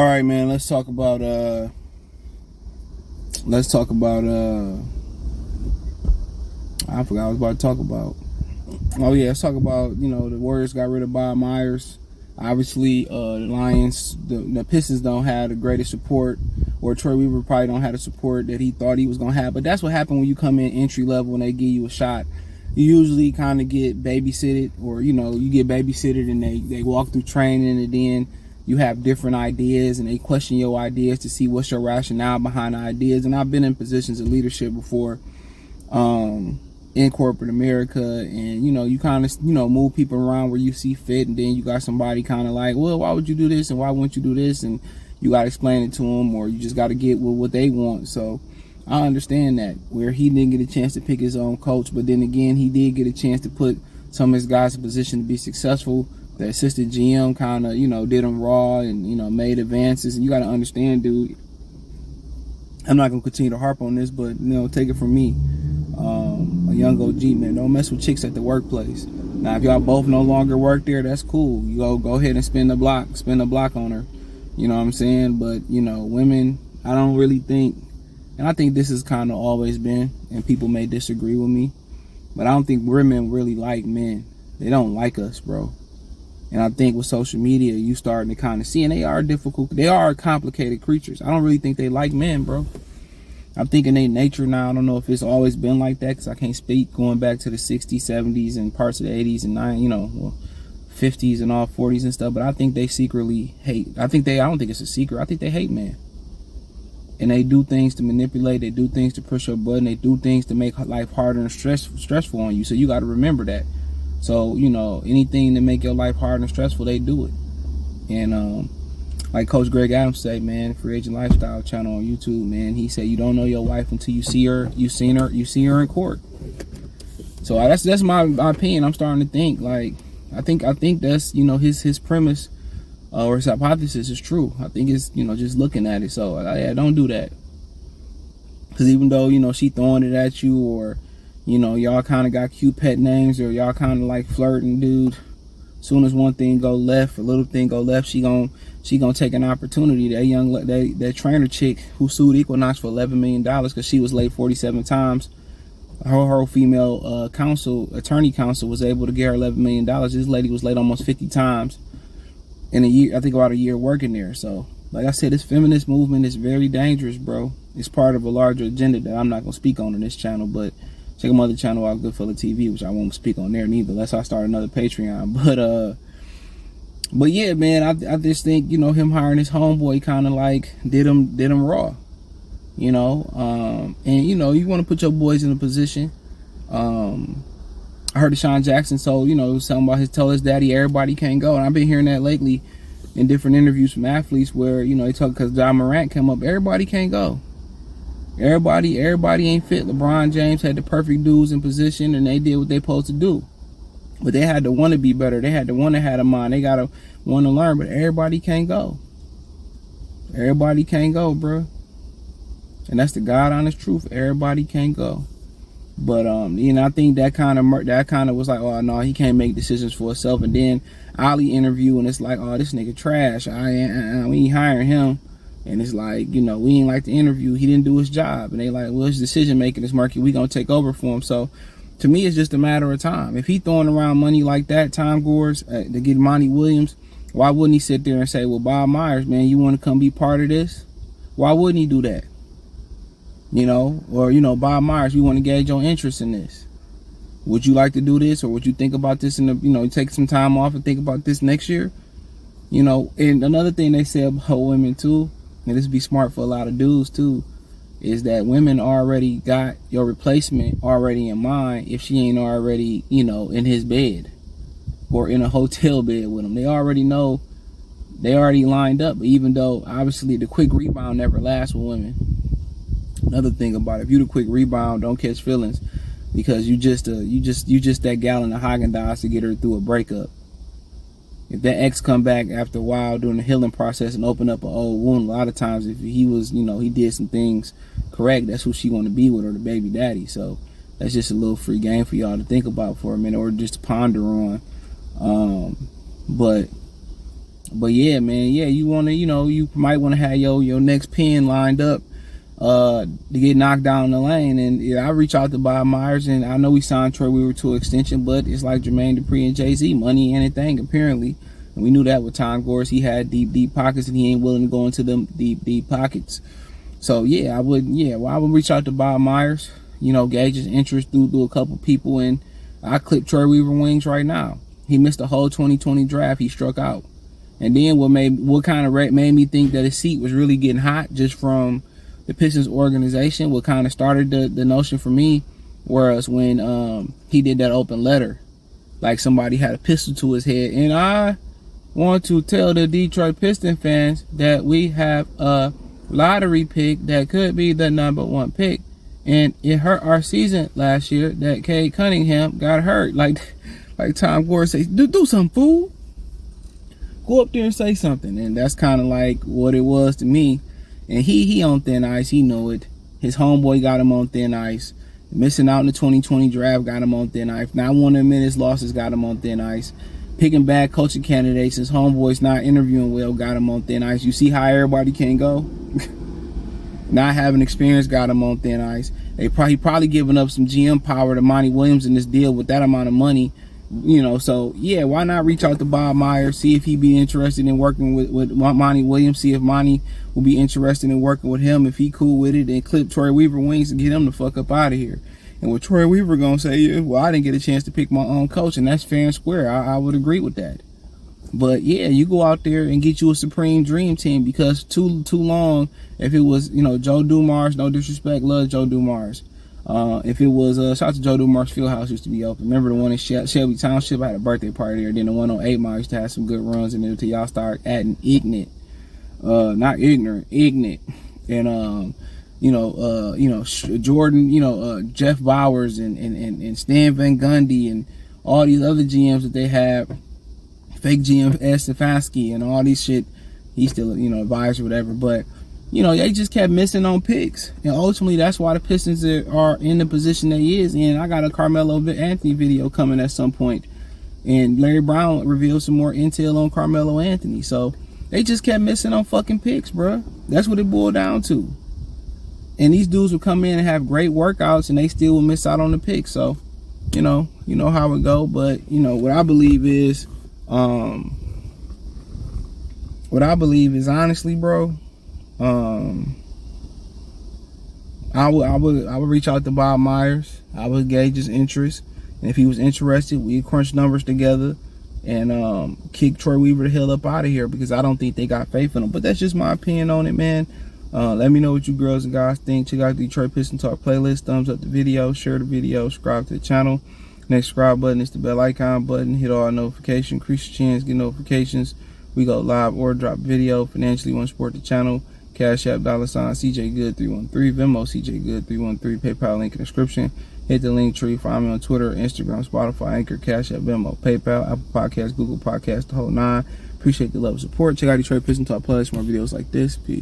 All right, man. Let's talk about I forgot what I was about to talk about. Oh yeah, let's talk about the Warriors got rid of Bob Myers. Obviously, the Lions, the Pistons don't have the greatest support, or Troy Weaver probably don't have the support that he thought he was gonna have. But that's what happened when you come in entry level and they give you a shot. You usually kind of get babysitted, or you get babysitted and they walk through training, and then you have different ideas and they question your ideas to see what's your rationale behind the ideas. And I've been in positions of leadership before, in corporate America, and you kind of move people around where you see fit, and then you got somebody kind of like, well, why would you do this and why wouldn't you do this, and you got to explain it to them, or you just got to get with what they want. So I understand that, where he didn't get a chance to pick his own coach, but then again, he did get a chance to put some of his guys in position to be successful. The assistant GM kind of did them raw and made advances. And you got to understand, dude, I'm not gonna continue to harp on this, but take it from me, a young OG, man, don't mess with chicks at the workplace. Now, if y'all both no longer work there, that's cool. You go ahead and spin the block on her. You know what I'm saying? But women, I don't really think, and I think this has kind of always been, and people may disagree with me, but I don't think women really like men. They don't like us, bro. And I think with social media, you starting to kind of see, and they are complicated creatures. I don't really think they like men, bro. I'm thinking they nature now. I don't know if it's always been like that, because I can't speak going back to the 60s, 70s, and parts of the 80s and 50s and all 40s and stuff. But I think they secretly hate. I don't think it's a secret. I think they hate men. And they do things to manipulate. They do things to push your button. They do things to make life harder and stressful on you. So you got to remember that. So, anything to make your life hard and stressful, they do it. And like Coach Greg Adams say, man, Free Agent Lifestyle channel on YouTube, man, he said you don't know your wife until you see her in court. So that's my opinion. I'm starting to think, like, I think that's his premise or his hypothesis is true. I think it's just looking at it. So yeah, don't do that. Because even though she throwing it at you, or y'all kind of got cute pet names, or y'all kind of like flirting, dude, soon as one thing go left, a little thing go left, she gonna take an opportunity. That trainer chick who sued Equinox for $11 million because she was late 47 times, her female attorney counsel was able to get her $11 million. This lady was late almost 50 times in a year. I think about a year working there. So like I said, this feminist movement is very dangerous, bro. It's part of a larger agenda that I'm not gonna speak on this channel, but check my other channel out, Goodfella TV, which I won't speak on there neither. Unless I start another Patreon. But yeah, man, I just think him hiring his homeboy kind of like did him raw, and you want to put your boys in a position. I heard Deshaun Jackson was talking about tell his daddy everybody can't go, and I've been hearing that lately in different interviews from athletes where they talk, because John Morant came up, everybody can't go. Everybody ain't fit. LeBron James had the perfect dudes in position, and they did what they supposed to do. But they had to want to be better. They had to want to have a mind. They got to want to learn, but everybody can't go. Everybody can't go, bro. And that's the God honest truth. Everybody can't go. But I think that kind of was like, oh no, he can't make decisions for himself. And then Ali interview, and it's like, oh, this nigga trash. We ain't hiring him. And it's like, we ain't like the interview. He didn't do his job. And they like, well, his decision making is murky. We gonna take over for him. So to me, it's just a matter of time. If he throwing around money like that, time gores, to get Monty Williams, why wouldn't he sit there and say, well, Bob Myers, man, you want to come be part of this? Why wouldn't he do that? Or Bob Myers, we want to gauge your interest in this. Would you like to do this, or would you think about this take some time off and think about this next year? And another thing they say about women too, and this be smart for a lot of dudes too, is that women already got your replacement already in mind if she ain't already, in his bed or in a hotel bed with him. They already know, they already lined up. But even though obviously the quick rebound never lasts with women. Another thing about it, if you the quick rebound, don't catch feelings, because you just that gallon of Haagen-Dazs to get her through a breakup. If that ex come back after a while during the healing process and open up an old wound, a lot of times if he was, he did some things correct, that's who she want to be with, or the baby daddy. So that's just a little free game for y'all to think about for a minute, or just to ponder on. But But yeah, man, yeah, you want to, you might want to have your next pin lined up to get knocked down the lane. And yeah, I reach out to Bob Myers, and I know we signed Troy Weaver to an extension, but it's like Jermaine Dupri and Jay-Z, money ain't a thing apparently. And we knew that with Tom Gores. He had deep pockets, and he ain't willing to go into them deep pockets. So yeah, I would reach out to Bob Myers, gauge his interest through a couple people, and I clip Troy Weaver wings right now. He missed the whole 2020 draft. He struck out. And then what made me think that his seat was really getting hot just from the Pistons organization, what kind of started the notion for me was when he did that open letter. Like somebody had a pistol to his head. And I want to tell the Detroit Piston fans that we have a lottery pick that could be the #1 pick. And it hurt our season last year that Cade Cunningham got hurt. Like Tom Gores says, do something, fool. Go up there and say something. And that's kind of like what it was to me. And he on thin ice. He know it. His homeboy got him on thin ice. Missing out in the 2020 draft got him on thin ice. Not wanting to admit his losses got him on thin ice. Picking bad coaching candidates. His homeboy's not interviewing well got him on thin ice. You see how everybody can go? Not having experience got him on thin ice. He probably giving up some GM power to Monty Williams in this deal with that amount of money. So yeah, why not reach out to Bob Myers, see if he'd be interested in working with Monty Williams, see if Monty will be interested in working with him, if he cool with it, and clip Troy Weaver wings and get him the fuck up out of here. And what Troy Weaver gonna say, well, I didn't get a chance to pick my own coach, and that's fair and square. I would agree with that. But yeah, you go out there and get you a supreme dream team, because too long, if it was, Joe Dumars, no disrespect, love Joe Dumars. If it was, shout out to Joe Dumars Fieldhouse used to be open. Remember the one in Shelby Township? I had a birthday party there. Then the one on 8 Mile used to have some good runs in there until y'all start adding ignorant. Not ignorant, ignorant. And, Jordan, Jeff Bowers and Stan Van Gundy and all these other GMs that they have. Fake GM Ed Stefanski and all these shit. He's still, advisor or whatever. But, they just kept missing on picks. And ultimately, that's why the Pistons are in the position they is in. I got a Carmelo Anthony video coming at some point. And Larry Brown revealed some more intel on Carmelo Anthony. So, they just kept missing on fucking picks, bruh. That's what it boiled down to. And these dudes would come in and have great workouts, and they still would miss out on the picks. So, you know how it go. But, what I believe is, honestly, bro, I would reach out to Bob Myers. I would gauge his interest, and if he was interested, we'd crunch numbers together and kick Troy Weaver the hell up out of here, because I don't think they got faith in him. But that's just my opinion on it, man. Let me know what you girls and guys think. Check out the Detroit Piston Talk playlist. Thumbs up the video, share the video, subscribe to the channel. Next subscribe button is the bell icon button. Hit all notifications, increase your chance, get notifications. We go live or drop video. Financially want to support the channel. Cash App $CJ Good 313, Venmo CJ Good 313, PayPal link in the description. Hit the link tree. Find me on Twitter, Instagram, Spotify, Anchor, Cash App, Venmo, PayPal, Apple Podcasts, Google Podcasts, the whole nine. Appreciate the love and support. Check out Detroit Piston Talk playlist for more videos like this. Peace.